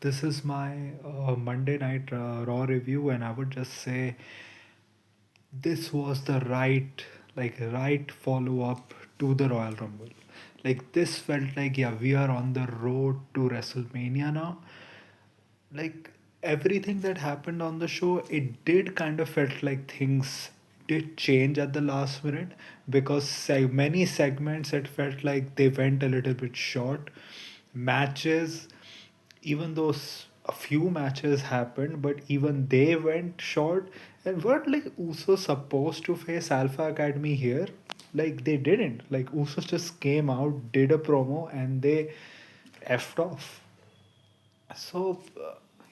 This is my Monday night Raw review, and I would just say this was the right follow up to the Royal Rumble. Like this felt like yeah, we are on the road to WrestleMania now. Like everything that happened on the show, it did kind of felt like things did change at the last minute because many segments it felt like they went a little bit short. Matches, even though a few matches happened, but even they went short. And weren't like Uso supposed to face Alpha Academy here? Like they didn't. Like Usos just came out, did a promo, and they effed off. So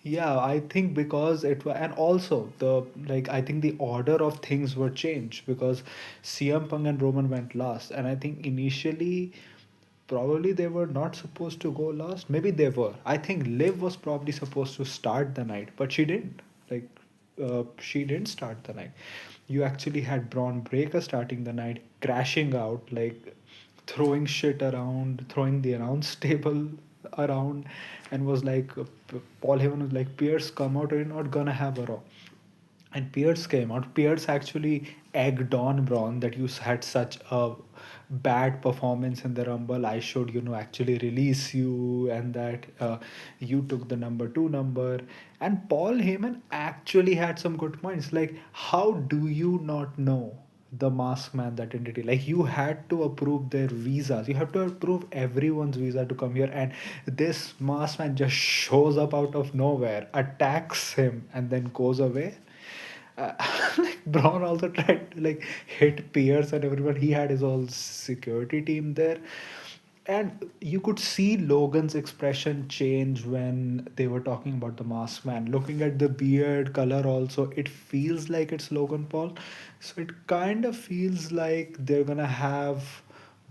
yeah, I think because it was, and also the I think the order of things were changed because CM Punk and Roman went last, and I think initially probably they were not supposed to go last. Maybe they were. I think Liv was probably supposed to start the night, but she didn't. She didn't start the night. You actually had Braun Breaker starting the night, crashing out, like throwing shit around, throwing the announce table around, and was like, Paul Heyman was like, Pierce, come out, or you're not gonna have a Raw. And Pierce came out. Pierce actually egged on Braun that you had such a bad performance in the Rumble. I should, actually release you, and that you took the number two number. And Paul Heyman actually had some good points. Like, how do you not know the Mask Man, that entity? Like, you had to approve their visas. You have to approve everyone's visa to come here. And this Mask Man just shows up out of nowhere, attacks him, and then goes away. uh, like Braun also tried to like hit Pierce and everyone. He had his whole security team there. And you could see Logan's expression change when they were talking about the mask man. Looking at the beard color, also, it feels like it's Logan Paul. So it kind of feels like they're gonna have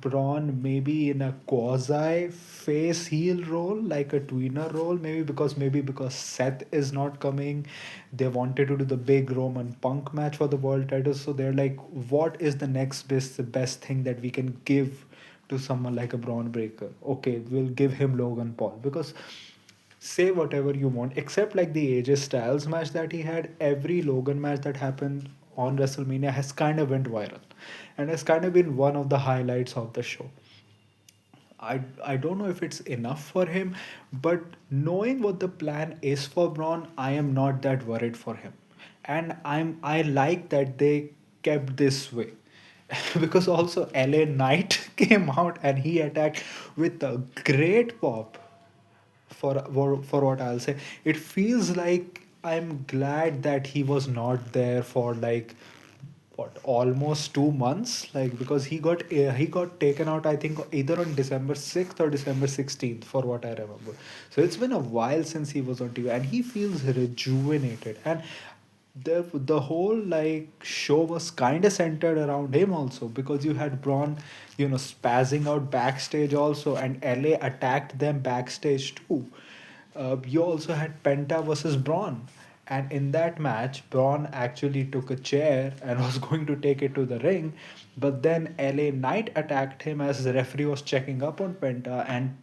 Braun maybe in a quasi face heel role, like a tweener role, maybe because Seth is not coming. They wanted to do the big Roman Punk match for the world title, so they're like, what is the next best thing that we can give to someone like a Braun Breaker? Okay, we'll give him Logan Paul because say whatever you want, except like the AJ Styles match that he had. Every Logan match that happened on WrestleMania has kind of went viral and has kind of been one of the highlights of the show. I don't know if it's enough for him, but knowing what the plan is for Braun, I am not that worried for him. And I like that they kept this way. Because also LA Knight came out and he attacked with a great pop for what I'll say. It feels like I'm glad that he was not there for like what, almost 2 months, like because he got taken out, I think either on December 6th or December 16th, for what I remember. So it's been a while since he was on TV, and he feels rejuvenated. And the whole like show was kind of centered around him also, because you had Braun, spazzing out backstage also, and LA attacked them backstage too. You also had Penta versus Braun, and in that match Braun actually took a chair and was going to take it to the ring, but then LA Knight attacked him as the referee was checking up on Penta and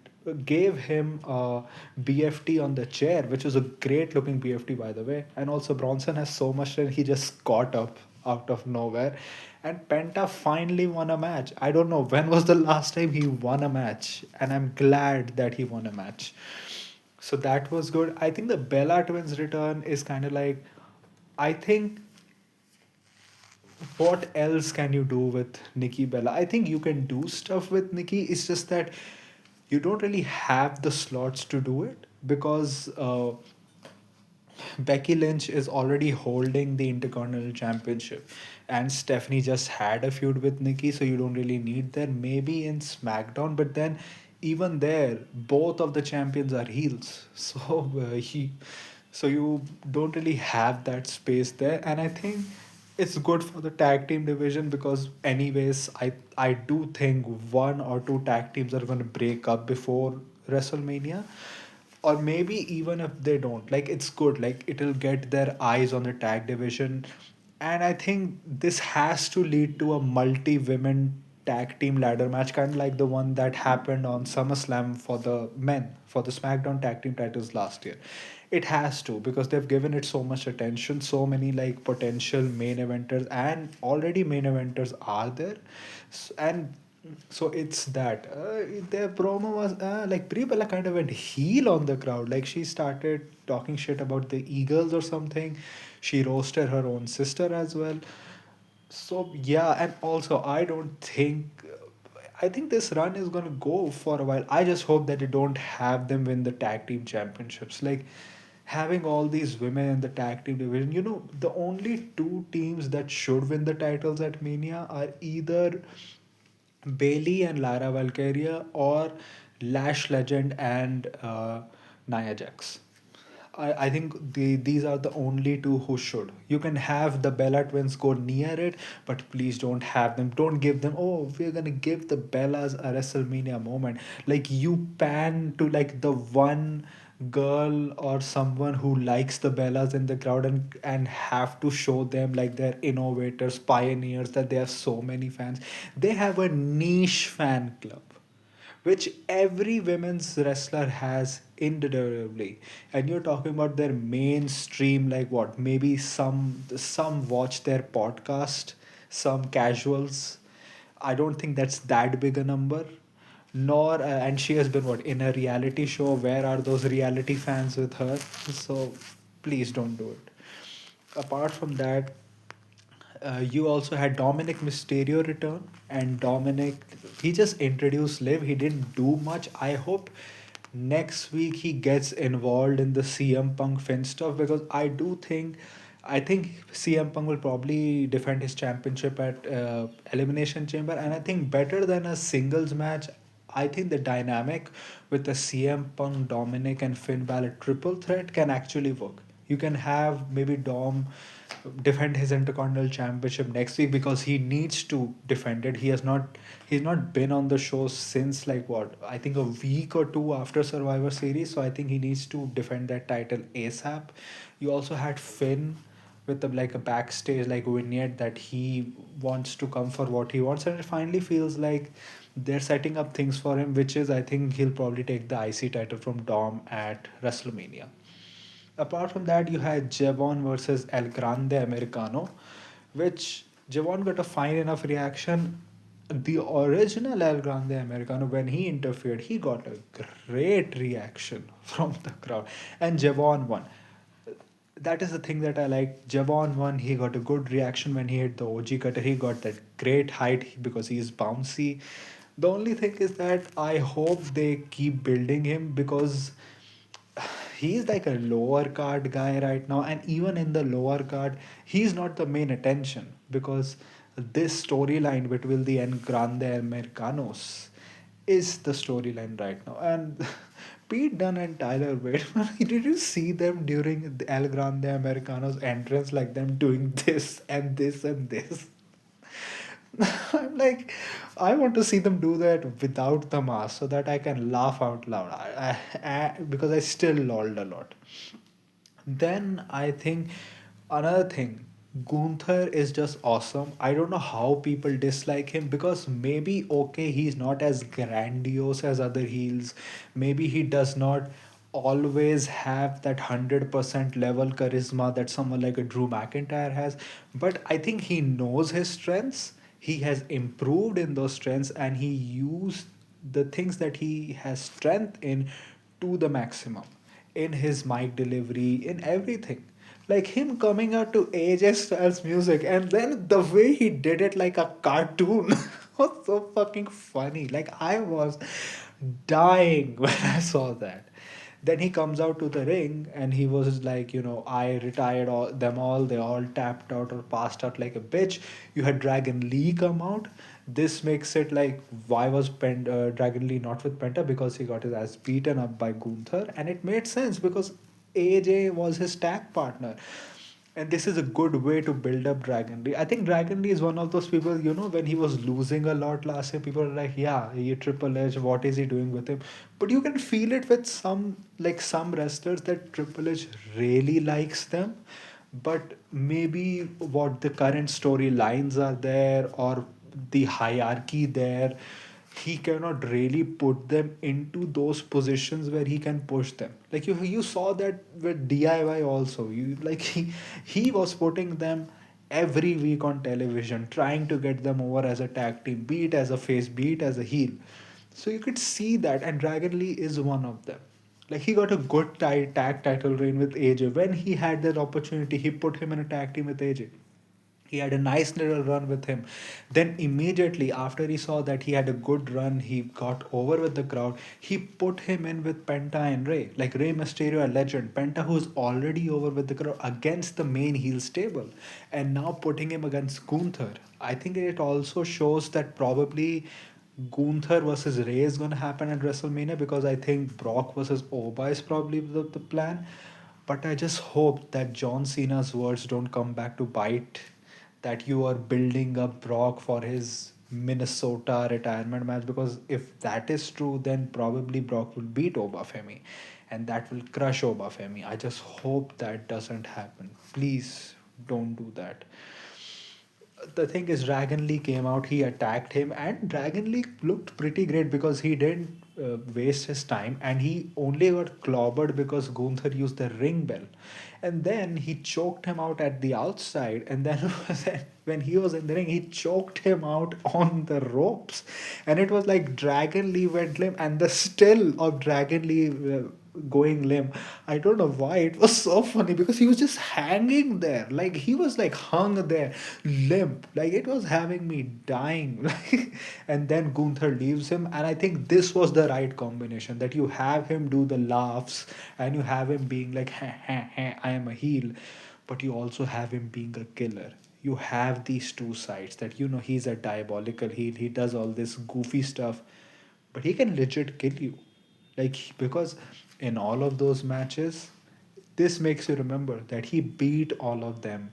gave him a BFT on the chair, which was a great looking BFT, by the way. And also, Bronson has so much that he just caught up out of nowhere. And Penta finally won a match. I don't know when was the last time he won a match, and I'm glad that he won a match. So that was good. I think the Bella twins return is kind of like, I think, what else can you do with Nikki Bella? I think you can do stuff with Nikki. It's just that you don't really have the slots to do it because Becky Lynch is already holding the Intercontinental Championship, and Stephanie just had a feud with Nikki, so you don't really need that. Maybe in SmackDown, but then even there, both of the champions are heels, so you don't really have that space there. And I think it's good for the tag team division because, anyways, I do think one or two tag teams are going to break up before WrestleMania, or maybe even if they don't, like it's good, like it'll get their eyes on the tag division. And I think this has to lead to a multi women tag team ladder match, kind of like the one that happened on SummerSlam for the men, for the SmackDown tag team titles last year. It has to, because they've given it so much attention, so many like potential main eventers, and already main eventers are there. And so it's that their promo was like Brie Bella kind of went heel on the crowd. Like she started talking shit about the Eagles or something. She roasted her own sister as well. So yeah, and also I don't think, I think this run is gonna go for a while. I just hope that they don't have them win the tag team championships. Like having all these women in the tag team division, the only two teams that should win the titles at Mania are either Bailey and Lara Valkyria, or Lash Legend and Nia Jax. I think these are the only two who should. You can have the Bella twins go near it, but please don't have them. Don't give them, oh, we're gonna give the Bellas a WrestleMania moment. Like you pan to like the one girl or someone who likes the Bellas in the crowd, and have to show them like they're innovators, pioneers, that they have so many fans. They have a niche fan club which every women's wrestler has indubitably. And you're talking about their mainstream, like what, maybe some watch their podcast, some casuals. I don't think that's that big a number. Nor and she has been what, in a reality show. Where are those reality fans with her? So please don't do it. Apart from that, you also had Dominic Mysterio return, and Dominic, he just introduced Liv. He didn't do much. I hope next week he gets involved in the CM Punk Finn stuff, because I think CM Punk will probably defend his championship at Elimination Chamber, and I think better than a singles match. I think the dynamic with the CM Punk, Dominic, and Finn Balor triple threat can actually work. You can have maybe Dom defend his Intercontinental Championship next week, because he needs to defend it. He's not been on the show since like what, I think a week or two after Survivor Series. So I think he needs to defend that title ASAP. You also had Finn with like a backstage like vignette that he wants to come for what he wants, and it finally feels like they're setting up things for him, which is I think he'll probably take the IC title from Dom at WrestleMania. Apart from that, you had Javon versus El Grande Americano, which Javon got a fine enough reaction. The original El Grande Americano, when he interfered, he got a great reaction from the crowd, and Javon won. That is the thing that I like. Javon won. He got a good reaction when he hit the OG cutter. He got that great height because he's bouncy. The only thing is that I hope they keep building him, because he's like a lower card guy right now, and even in the lower card he's not the main attention, because this storyline between the En Grande Americanos is the storyline right now. And Pete Dunne and Tyler Bate, did you see them during the El Grande Americanos entrance, like them doing this and this and this? I'm like, I want to see them do that without the mask so that I can laugh out loud. Because I still lolled a lot. Then I think another thing, Gunther is just awesome. I don't know how people dislike him, because maybe okay, he's not as grandiose as other heels. Maybe he does not always have that 100% level charisma that someone like a Drew McIntyre has. But I think he knows his strengths. He has improved in those strengths, and he used the things that he has strength in to the maximum, in his mic delivery, in everything. Like him coming out to AJ Styles music, and then the way he did it like a cartoon was so fucking funny. Like I was dying when I saw that. Then he comes out to the ring and he was like, I retired them all. They all tapped out or passed out like a bitch. You had Dragon Lee come out. This makes it like, why was Dragon Lee not with Penta? Because he got his ass beaten up by Gunther. And it made sense because AJ was his tag partner. And this is a good way to build up Dragon Lee. I think Dragon Lee is one of those people, when he was losing a lot last year, people are like, yeah, he Triple H, what is he doing with him? But you can feel it with some wrestlers, that Triple H really likes them. But maybe what the current storylines are there, or the hierarchy there, he cannot really put them into those positions where he can push them. Like you saw that with DIY also. You like he was putting them every week on television, trying to get them over as a tag team, be it as a face, be it as a heel. So you could see that, and Dragon Lee is one of them. Like he got a good tag title reign with AJ. When he had that opportunity, he put him in a tag team with AJ. He had a nice little run with him. Then immediately after he saw that he had a good run, he got over with the crowd. He put him in with Penta and Ray, like Ray Mysterio, a legend. Penta, who's already over with the crowd against the main heel stable, and now putting him against Gunther. I think it also shows that probably Gunther versus Ray is going to happen at WrestleMania, because I think Brock versus Oba is probably the plan. But I just hope that John Cena's words don't come back to bite, that you are building up Brock for his Minnesota retirement match, because if that is true, then probably Brock will beat Oba Femi, and that will crush Oba Femi. I just hope that doesn't happen. Please don't do that. The thing is, Dragon Lee came out, he attacked him, and Dragon Lee looked pretty great because he didn't waste his time, and he only got clobbered because Gunther used the ring bell. And then he choked him out at the outside, and then when he was in the ring, he choked him out on the ropes. And it was like Dragon Lee went limp, and the still of Dragon Lee going limp. I don't know why. It was so funny because he was just hanging there. Like he was like hung there, limp. Like it was having me dying. And then Gunther leaves him. And I think this was the right combination, that you have him do the laughs and you have him being like, ha, ha, ha, I am a heel. But you also have him being a killer. You have these two sides, that he's a diabolical heel. He does all this goofy stuff, but he can legit kill you. Like, because in all of those matches, this makes you remember that he beat all of them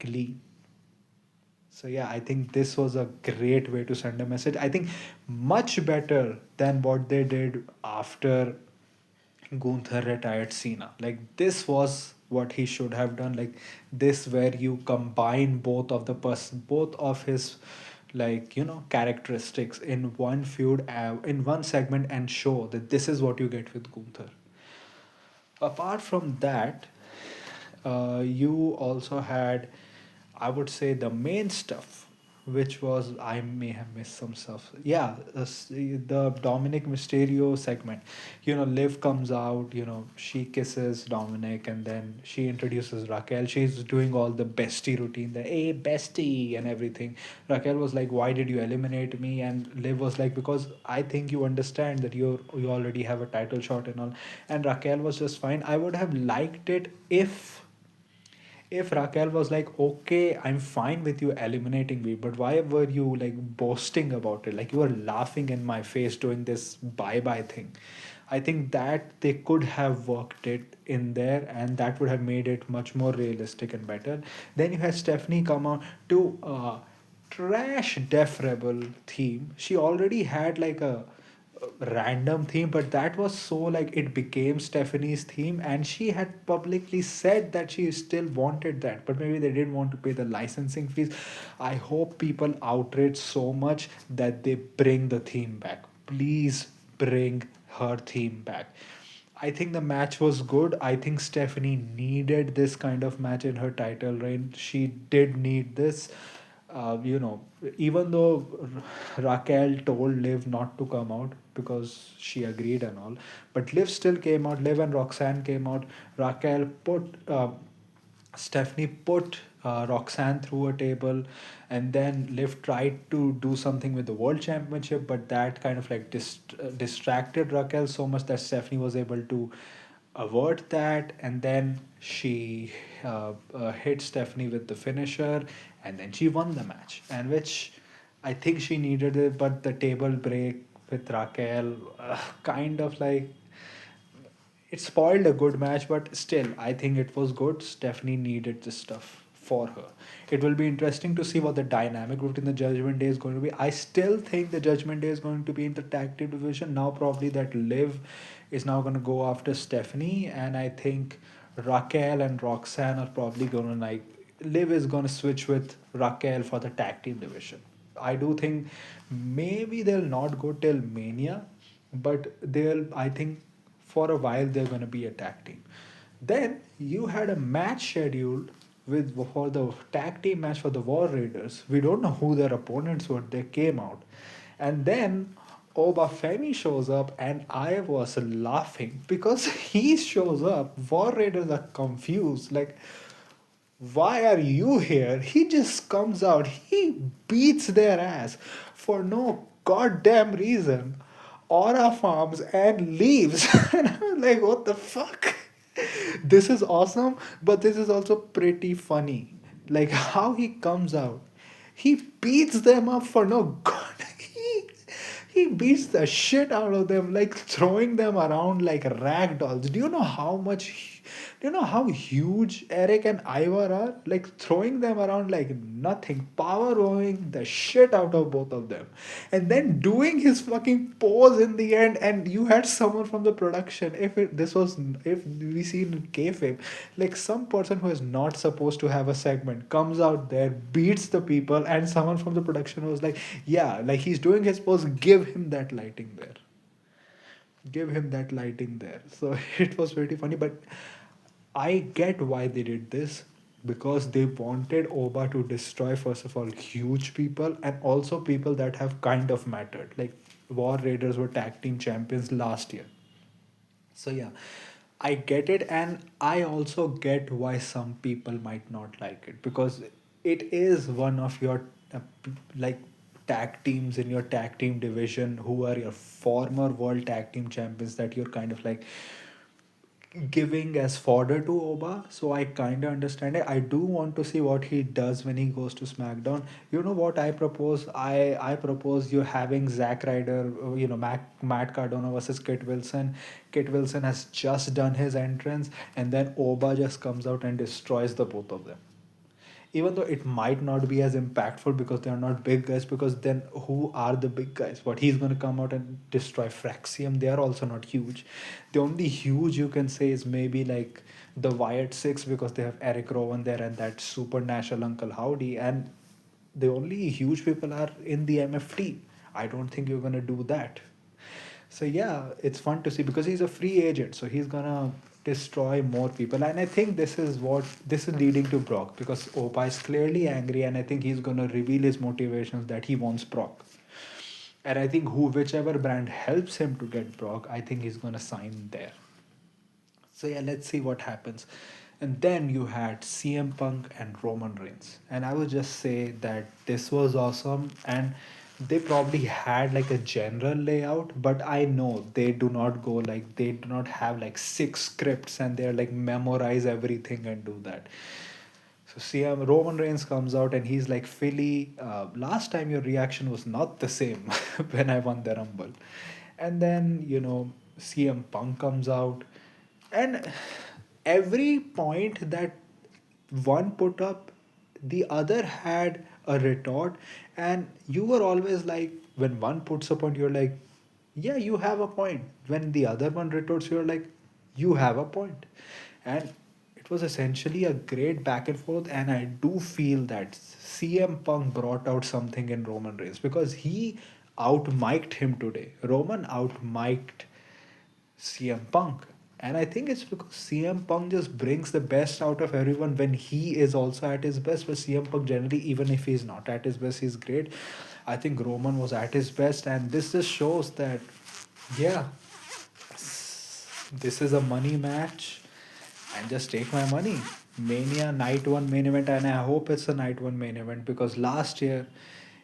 clean. So yeah, I think this was a great way to send a message. I think much better than what they did after Gunther retired Cena. Like this was what he should have done. Like this, where you combine both of his, like, characteristics in one feud, in one segment, and show that this is what you get with Gunther. Apart from that, you also had, I would say, the main stuff, which was, I may have missed some stuff. Yeah, the Dominic Mysterio segment. Liv comes out, she kisses Dominic, and then she introduces Raquel. She's doing all the bestie routine, the hey bestie and everything. Raquel was like, "Why did you eliminate me?" And Liv was like, "Because I think you understand that you already have a title shot and all." And Raquel was just fine. I would have liked it if Raquel was like, "Okay, I'm fine with you eliminating me, but why were you like boasting about it? Like you were laughing in my face doing this bye bye thing." I think that they could have worked it in there, and that would have made it much more realistic and better. Then you had Stephanie come out to trash Def Rebel theme. She already had like a random theme, but that was so like it became Stephanie's theme, and she had publicly said that she still wanted that, but maybe they didn't want to pay the licensing fees. I hope people outrage so much that they bring the theme back. Please bring her theme back. I think the match was good. I think Stephanie needed this kind of match in her title reign. She did need this. You know, even though Raquel told Liv not to come out because she agreed and all, but Liv still came out. Liv and Roxanne came out. Raquel put Stephanie put Roxanne through a table, and then Liv tried to do something with the world championship, but that kind of like distracted Raquel so much that Stephanie was able to avert that, and then she hit Stephanie with the finisher, and then she won the match, and which I think she needed it, but the table break with Raquel kind of like it spoiled a good match, but still, I think it was good. Stephanie needed this stuff for her. It will be interesting to see what the dynamic between the Judgment Day is going to be. I still think the Judgment Day is going to be in the tag team division. Now, probably that Liv is now going to go after Stephanie, and I think Raquel and Roxanne are probably going to like. Liv is going to switch with Raquel for the tag team division. I do think maybe they'll not go till Mania, but they'll, I think, for a while they're gonna be a tag team. Then you had a match scheduled with for the tag team match for the War Raiders. We don't know who their opponents were. They came out, and then Oba Femi shows up, and I was laughing because he shows up. War Raiders are confused, like, why are you here? He just comes out, he beats their ass for no goddamn reason. Aura farms and leaves. And I'm like, what the fuck? This is awesome, but this is also pretty funny. Like how he comes out, he beats them up for no god. He beats the shit out of them, like throwing them around like rag dolls. Do you know how much? Do you know how huge Eric and Ivar are? Like throwing them around like nothing, power blowing the shit out of both of them, and then doing his fucking pose in the end. And you had someone from the production. If we see in kayfabe, like some person who is not supposed to have a segment comes out there, beats the people, and someone from the production was like, yeah, like he's doing his pose, give him that lighting there, give him that lighting there. So it was pretty funny, but I get why they did this, because they wanted Oba to destroy, first of all, huge people and also people that have kind of mattered. Like War Raiders were tag team champions last year. So yeah, I get it, and I also get why some people might not like it, because it is one of your like tag teams in your tag team division who are your former world tag team champions that you're kind of like giving as fodder to Oba. So I kind of understand it. I do want to see what he does when he goes to SmackDown. You know what I propose? I propose you having Zack Ryder, Matt Cardona versus Kit Wilson. Kit Wilson has just done his entrance, and then Oba just comes out and destroys the both of them, even though it might not be as impactful because they are not big guys, because then who are the big guys? What, he's going to come out and destroy Fraxium? They are also not huge. The only huge you can say is maybe like the Wyatt Six, because they have Eric Rowan there and that supernatural Uncle Howdy, and the only huge people are in the MFT. I don't think you're going to do that. So yeah, it's fun to see because he's a free agent, so he's gonna destroy more people. And I think this is leading to Brock, because Opa is clearly angry, and I think he's gonna reveal his motivations that he wants Brock. And I think whichever brand helps him to get Brock, I think he's gonna sign there. So yeah, let's see what happens. And then you had CM Punk and Roman Reigns. And I would just say that this was awesome, and they probably had like a general layout, but I know they do not go like, they do not have like six scripts and they're like memorize everything and do that. So CM Roman Reigns comes out and he's like, Philly, last time your reaction was not the same when I won the Rumble. And then, CM Punk comes out, and every point that one put up, the other had a retort. And you were always like, when one puts a point, you're like, yeah, you have a point. When the other one retorts, you're like, you have a point. And it was essentially a great back and forth. And I do feel that CM Punk brought out something in Roman Reigns, because he out-mic'd him today. Roman out-mic'd CM Punk. And I think it's because CM Punk just brings the best out of everyone when he is also at his best. But CM Punk generally, even if he's not at his best, he's great. I think Roman was at his best, and this just shows that, yeah, this is a money match, and just take my money. Mania night one main event, and I hope it's a night one main event, because last year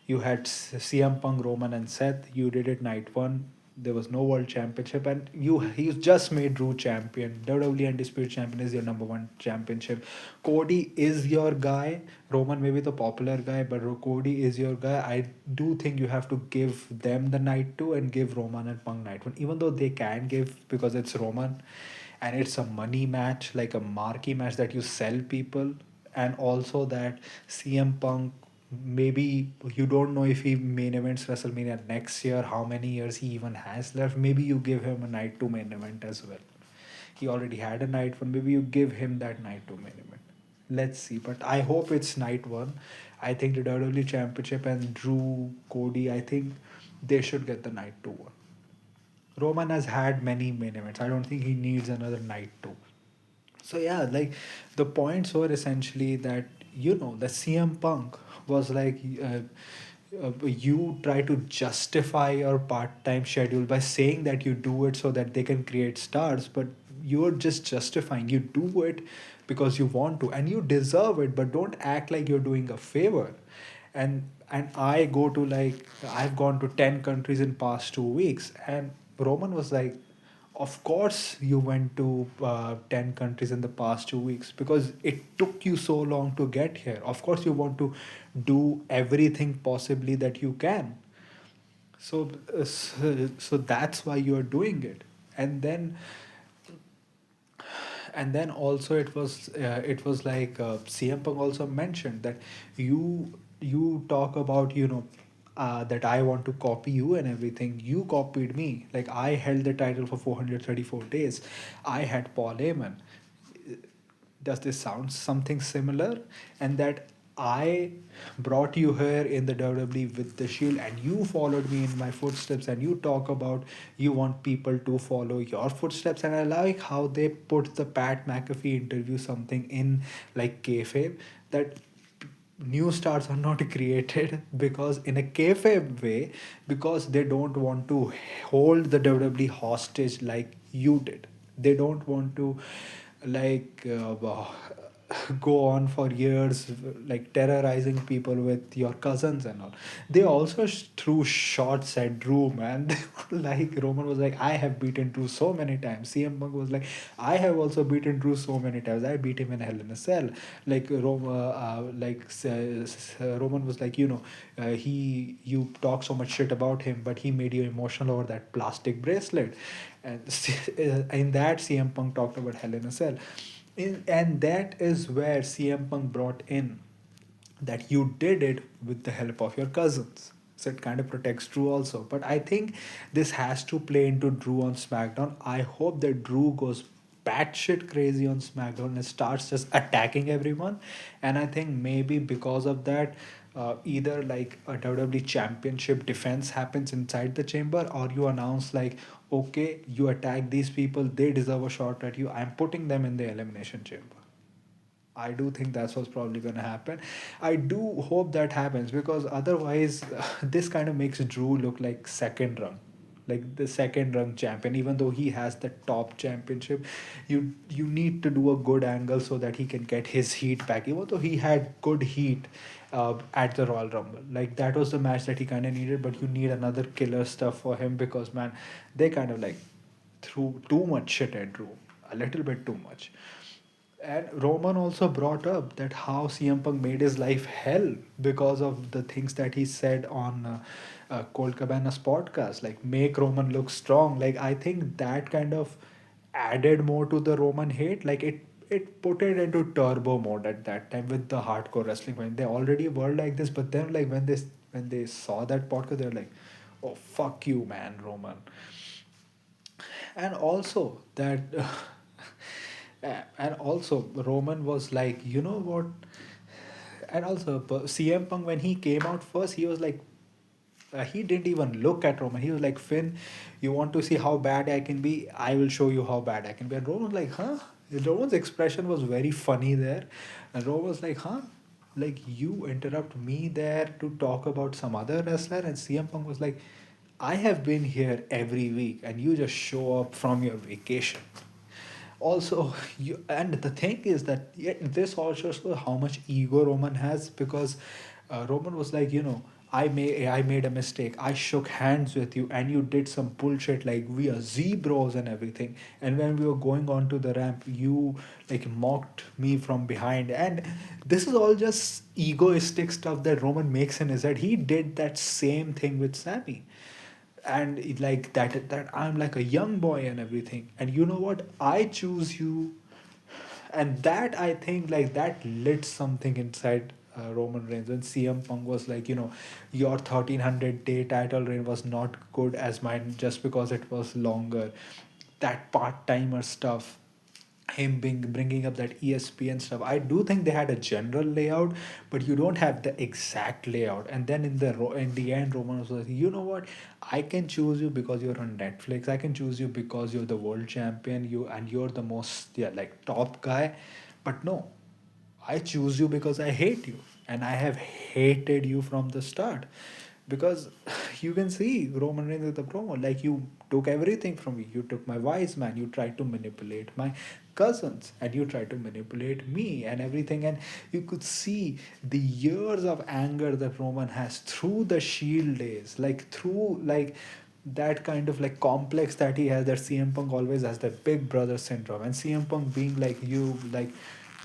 you had CM Punk, Roman, and Seth. You did it night one. There was no world championship, and you just made Drew champion. WWE Undisputed Champion is your number one championship. Cody is your guy. Roman may be the popular guy, but Cody is your guy. I do think you have to give them the night two and give Roman and Punk night one, even though they can give, because it's Roman and it's a money match, like a marquee match that you sell people. And also that CM Punk, maybe you don't know if he main events WrestleMania next year, how many years he even has left. Maybe you give him a night two main event as well. He already had a night one, maybe you give him that night two main event. Let's see, but I hope it's night one. I think the WWE Championship and Drew Cody, I think they should get the night two one. Roman has had many main events. I don't think he needs another night two. So yeah, like the points were essentially that the CM Punk was like you try to justify your part-time schedule by saying that you do it so that they can create stars, but you're just justifying. You do it because you want to and you deserve it, but don't act like you're doing a favor. And I go to like I've gone to 10 countries in past 2 weeks, and Roman was like, of course, you went to 10 countries in the past 2 weeks because it took you so long to get here. Of course, you want to do everything possibly that you can. So that's why you're doing it. And then also it was like CM Punk also mentioned that you talk about that I want to copy you and everything. You copied me. Like I held the title for 434 days. I had Paul Heyman. Does this sound something similar? And that I brought you here in the WWE with the Shield, and you followed me in my footsteps, and you talk about you want people to follow your footsteps. And I like how they put the Pat McAfee interview something in like kayfabe, that new stars are not created because in a kayfabe way, because they don't want to hold the WWE hostage like you did. They don't want to like go on for years like terrorizing people with your cousins and all. They also threw shots at Drew, man. They were like Roman was like, I have beaten Drew so many times. CM Punk was like, I have also beaten Drew so many times. I beat him in Hell in a Cell. Like Roman was like, he you talk so much shit about him, but he made you emotional over that plastic bracelet. And in that, CM Punk talked about Hell in a Cell. And that is where CM Punk brought in that you did it with the help of your cousins. So it kind of protects Drew also. But I think this has to play into Drew on SmackDown. I hope that Drew goes batshit crazy on SmackDown and starts just attacking everyone. And I think maybe because of that, either like a WWE Championship defense happens inside the chamber, or you announce like, okay, you attack these people, they deserve a shot at you. I'm putting them in the Elimination Chamber. I do think that's what's probably going to happen. I do hope that happens because otherwise, this kind of makes Drew look like second rung, like the second rung champion. Even though he has the top championship, you need to do a good angle so that he can get his heat back. Even though he had good heat at the Royal Rumble, like that was the match that he kind of needed. But you need another killer stuff for him because man, they kind of like threw too much shit at Drew, a little bit too much. And Roman also brought up that how CM Punk made his life hell because of the things that he said on Colt Cabana's podcast, like make Roman look strong. Like I think that kind of added more to the Roman hate. Like it put it into turbo mode at that time with the hardcore wrestling. When they already were like this, but then like when they saw that podcast, they're like, "Oh fuck you, man, Roman." And also that and also Roman was like, you know what? And also CM Punk when he came out first, he was like, he didn't even look at Roman. He was like, Finn, you want to see how bad I can be? I will show you how bad I can be. And Roman was like, huh? Roman's expression was very funny there. And Roman was like, huh? Like you interrupt me there to talk about some other wrestler, and CM Punk was like, I have been here every week and you just show up from your vacation. Also, and the thing is that this all shows how much ego Roman has because Roman was like, I made a mistake. I shook hands with you and you did some bullshit like we are zebras and everything. And when we were going onto the ramp, you like mocked me from behind. And this is all just egoistic stuff that Roman makes in his head. He did that same thing with Sammy, and like that I'm like a young boy and everything, and you know what, I choose you. And that I think like that lit something inside Roman Reigns when CM Punk was like, your 1300-day title reign was not good as mine just because it was longer. That part-timer stuff, him being bringing up that ESPN stuff. I do think they had a general layout, but you don't have the exact layout. And then in the end, Roman was like, you know what? I can choose you because you're on Netflix. I can choose you because you're the world champion. You're the most, yeah, like top guy. But no, I choose you because I hate you, and I have hated you from the start. Because you can see Roman Reigns with the promo, like you took everything from me. You took my wise man. You tried to manipulate my cousins, and you tried to manipulate me and everything. And you could see the years of anger that Roman has through the Shield days, like through like that kind of like complex that he has, that CM Punk always has, that big brother syndrome, and CM Punk being like, you like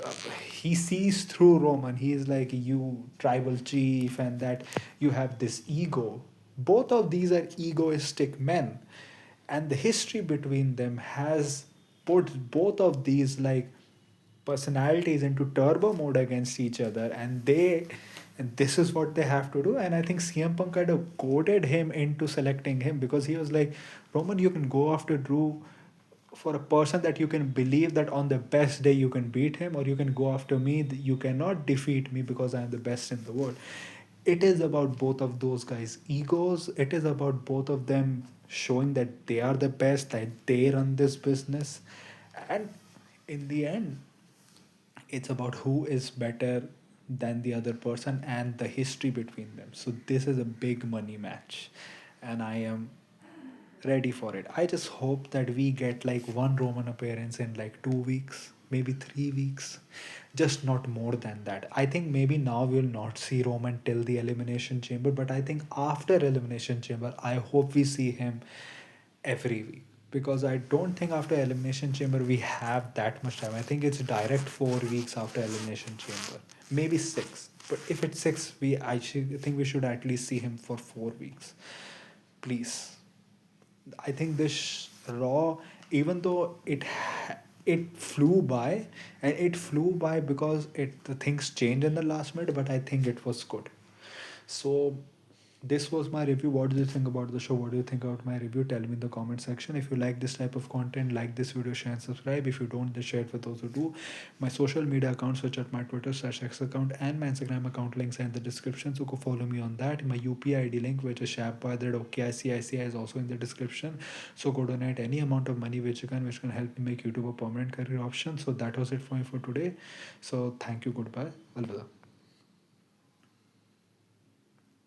uh, he sees through Roman. He is like, you tribal chief, and that you have this ego. Both of these are egoistic men, and the history between them has put both of these like personalities into turbo mode against each other, and this is what they have to do. And I think CM Punk kind of goaded him into selecting him, because he was like, Roman, you can go after Drew for a person that you can believe that on the best day you can beat him, or you can go after me. You cannot defeat me because I am the best in the world. It is about both of those guys' egos. It is about both of them showing that they are the best, that they run this business. And in the end, it's about who is better than the other person and the history between them. So this is a big money match, and I am ready for it. I just hope that we get like one Roman appearance in like 2 weeks, maybe 3 weeks, just not more than that. I think maybe now we'll not see Roman till the Elimination Chamber, but I think after Elimination Chamber, I hope we see him every week, because I don't think after Elimination Chamber we have that much time. I think it's direct 4 weeks after Elimination Chamber, maybe six. But if it's six, think we should at least see him for 4 weeks, please. I think this Raw, even though it flew by, and it flew by because the things changed in the last minute, but I think it was good. So this was my review. What do you think about the show? What do you think about my review? Tell me in the comment section. If you like this type of content, like this video, share and subscribe. If you don't, then share it with those who do. My social media accounts, such as my Twitter/X account and my Instagram account, links are in the description. So go follow me on that. My UPI ID link, which is sharpboy@okicici, is also in the description. So go donate any amount of money which can help me make YouTube a permanent career option. So that was it for me for today. So thank you. Goodbye. Alvida.